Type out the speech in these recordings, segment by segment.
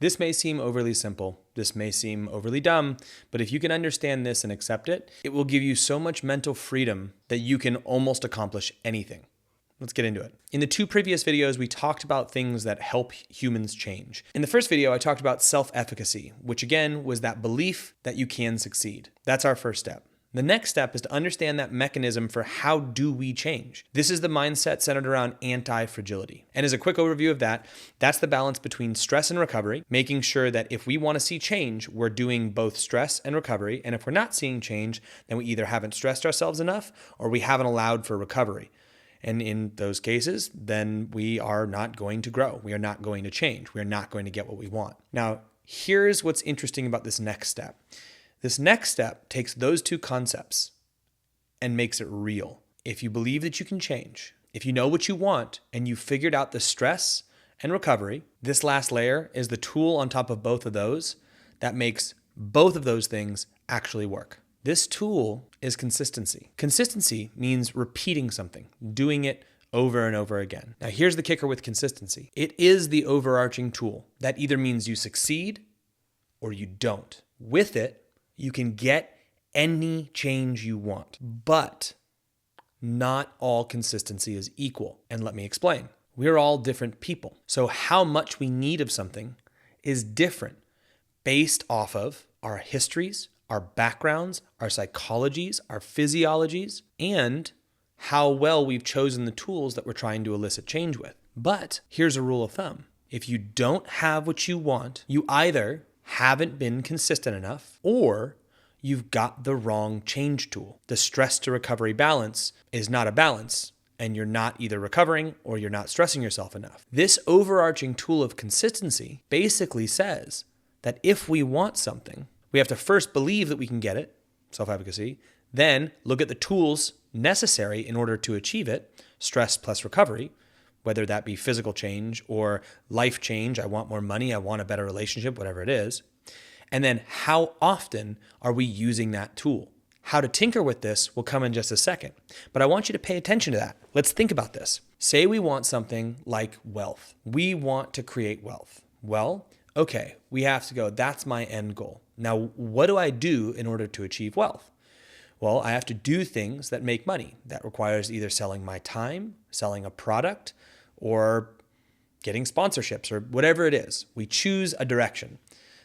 This may seem overly simple, this may seem overly dumb, but if you can understand this and accept it, it will give you so much mental freedom that you can almost accomplish anything. Let's get into it. In the 2 previous videos, we talked about things that help humans change. In the first video, I talked about self-efficacy, which again was that belief that you can succeed. That's our first step. The next step is to understand that mechanism for how do we change. This is the mindset centered around anti-fragility. And as a quick overview of that, that's the balance between stress and recovery, making sure that if we want to see change, we're doing both stress and recovery. And if we're not seeing change, then we either haven't stressed ourselves enough or we haven't allowed for recovery. And in those cases, then we are not going to grow. We are not going to change. We are not going to get what we want. Now, here's what's interesting about this next step. This next step takes those 2 concepts and makes it real. If you believe that you can change, if you know what you want and you've figured out the stress and recovery, this last layer is the tool on top of both of those that makes both of those things actually work. This tool is consistency. Consistency means repeating something, doing it over and over again. Now, here's the kicker with consistency. It is the overarching tool that either means you succeed or you don't. With it, you can get any change you want, but not all consistency is equal. And let me explain. We're all different people. So how much we need of something is different based off of our histories, our backgrounds, our psychologies, our physiologies, and how well we've chosen the tools that we're trying to elicit change with. But here's a rule of thumb. If you don't have what you want, you either haven't been consistent enough or you've got the wrong change tool. The stress to recovery balance is not a balance, and you're not either recovering or you're not stressing yourself enough. This overarching tool of consistency basically says that if we want something, we have to first believe that we can get it, self-efficacy, then look at the tools necessary in order to achieve it, stress plus recovery, whether that be physical change or life change. I want more money, I want a better relationship, whatever it is. And then how often are we using that tool? How to tinker with this will come in just a second, but I want you to pay attention to that. Let's think about this. Say we want something like wealth. We want to create wealth. Well, okay, we have to go, that's my end goal. Now, what do I do in order to achieve wealth? Well, I have to do things that make money. That requires either selling my time, selling a product, or getting sponsorships, or whatever it is. We choose a direction.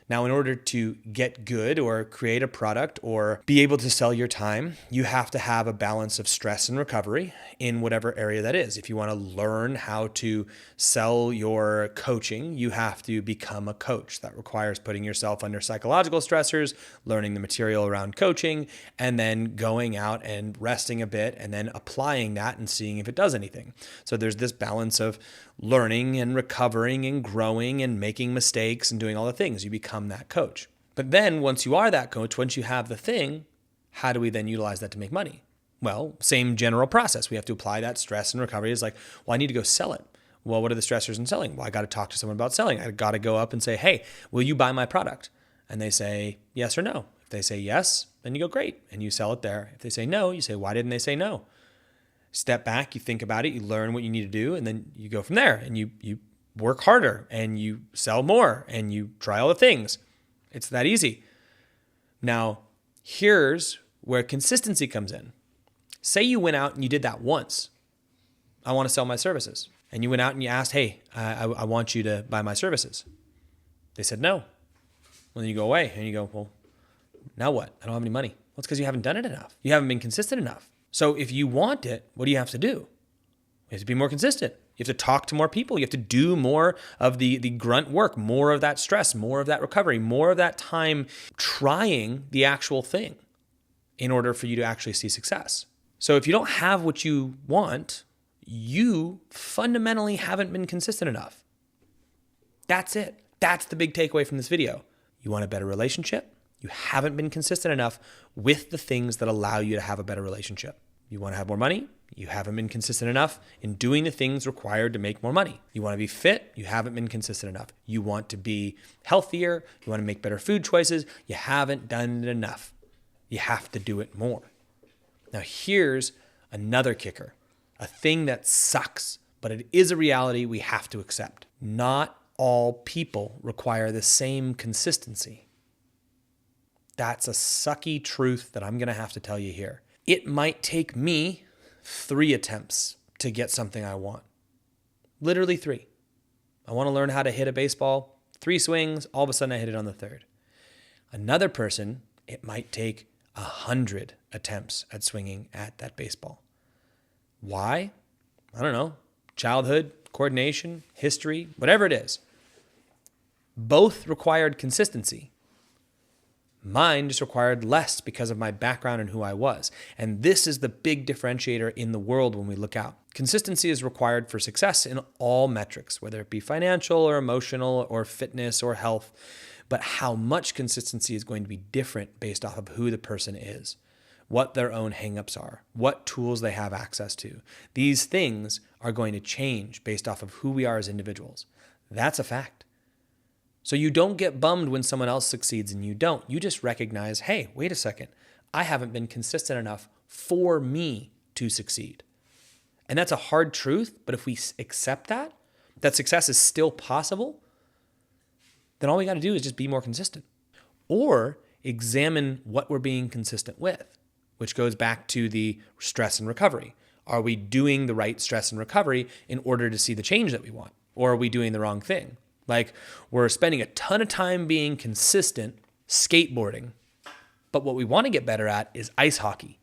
Now, in order to get good or create a product or be able to sell your time, you have to have a balance of stress and recovery in whatever area that is. If you want to learn how to sell your coaching, you have to become a coach. That requires putting yourself under psychological stressors, learning the material around coaching, and then going out and resting a bit and then applying that and seeing if it does anything. So there's this balance of learning and recovering and growing and making mistakes and doing all the things. You become that coach. But then once you are that coach, once you have the thing, how do we then utilize that to make money? Well, same general process. We have to apply that stress and recovery. It's like, well, I need to go sell it. Well, what are the stressors in selling? Well, I got to talk to someone about selling. I got to go up and say, hey, will you buy my product? And they say yes or no. If they say yes, then you go, great. And you sell it there. If they say no, you say, why didn't they say no? Step back, you think about it, you learn what you need to do, and then you go from there and you work harder and you sell more and you try all the things. It's that easy. Now, here's where consistency comes in. Say you went out and you did that once. I want to sell my services. And you went out and you asked, hey, I want you to buy my services. They said no. Well, then you go away and you go, well, now what? I don't have any money. Well, it's because you haven't done it enough. You haven't been consistent enough. So if you want it, what do you have to do? You have to be more consistent. You have to talk to more people. You have to do more of the grunt work, more of that stress, more of that recovery, more of that time trying the actual thing in order for you to actually see success. So if you don't have what you want, you fundamentally haven't been consistent enough. That's it. That's the big takeaway from this video. You want a better relationship? You haven't been consistent enough with the things that allow you to have a better relationship. You want to have more money? You haven't been consistent enough in doing the things required to make more money. You want to be fit? You haven't been consistent enough. You want to be healthier? You want to make better food choices? You haven't done it enough. You have to do it more. Now here's another kicker, a thing that sucks, but it is a reality we have to accept. Not all people require the same consistency. That's a sucky truth that I'm going to have to tell you here. It might take me 3 attempts to get something I want. Literally 3. I want to learn how to hit a baseball, 3 swings, all of a sudden I hit it on the 3rd. Another person, it might take 100 attempts at swinging at that baseball. Why? I don't know. Childhood, coordination, history, whatever it is. Both required consistency. Mine just required less because of my background and who I was. And this is the big differentiator in the world when we look out. Consistency is required for success in all metrics, whether it be financial or emotional or fitness or health. But how much consistency is going to be different based off of who the person is, what their own hangups are, what tools they have access to. These things are going to change based off of who we are as individuals. That's a fact. So you don't get bummed when someone else succeeds and you don't. You just recognize, hey, wait a second. I haven't been consistent enough for me to succeed. And that's a hard truth, but if we accept that success is still possible, then all we got to do is just be more consistent. Or examine what we're being consistent with, which goes back to the stress and recovery. Are we doing the right stress and recovery in order to see the change that we want? Or are we doing the wrong thing? Like, we're spending a ton of time being consistent skateboarding, but what we want to get better at is ice hockey.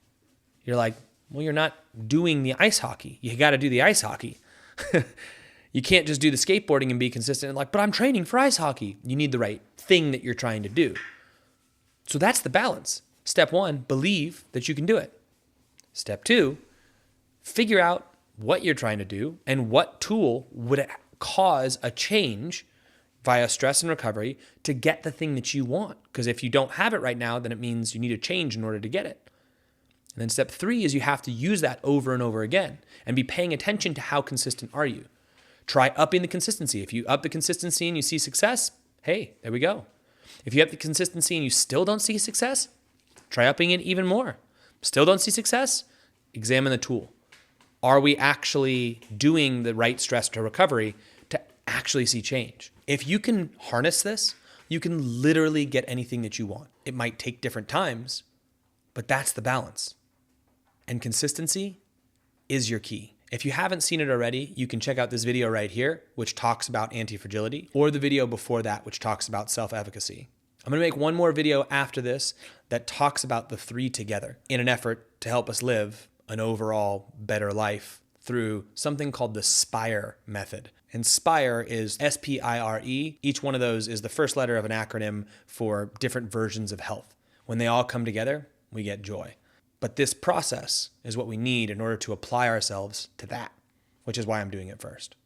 You're like, well, you're not doing the ice hockey. You got to do the ice hockey. You can't just do the skateboarding and be consistent and like, but I'm training for ice hockey. You need the right thing that you're trying to do. So that's the balance. Step 1, believe that you can do it. Step 2, figure out what you're trying to do and what tool would cause a change via stress and recovery to get the thing that you want. Because if you don't have it right now, then it means you need a change in order to get it. And then step 3 is you have to use that over and over again and be paying attention to how consistent are you. Try upping the consistency. If you up the consistency and you see success, hey, there we go. If you up the consistency and you still don't see success, try upping it even more. Still don't see success? Examine the tool. Are we actually doing the right stress to recovery to actually see change? If you can harness this, you can literally get anything that you want. It might take different times, but that's the balance. And consistency is your key. If you haven't seen it already, you can check out this video right here, which talks about anti-fragility, or the video before that, which talks about self-efficacy. I'm going to make one more video after this that talks about the 3 together in an effort to help us live an overall better life through something called the SPIRE method. And SPIRE is S-P-I-R-E. Each one of those is the first letter of an acronym for different versions of health. When they all come together, we get joy. But this process is what we need in order to apply ourselves to that, which is why I'm doing it first.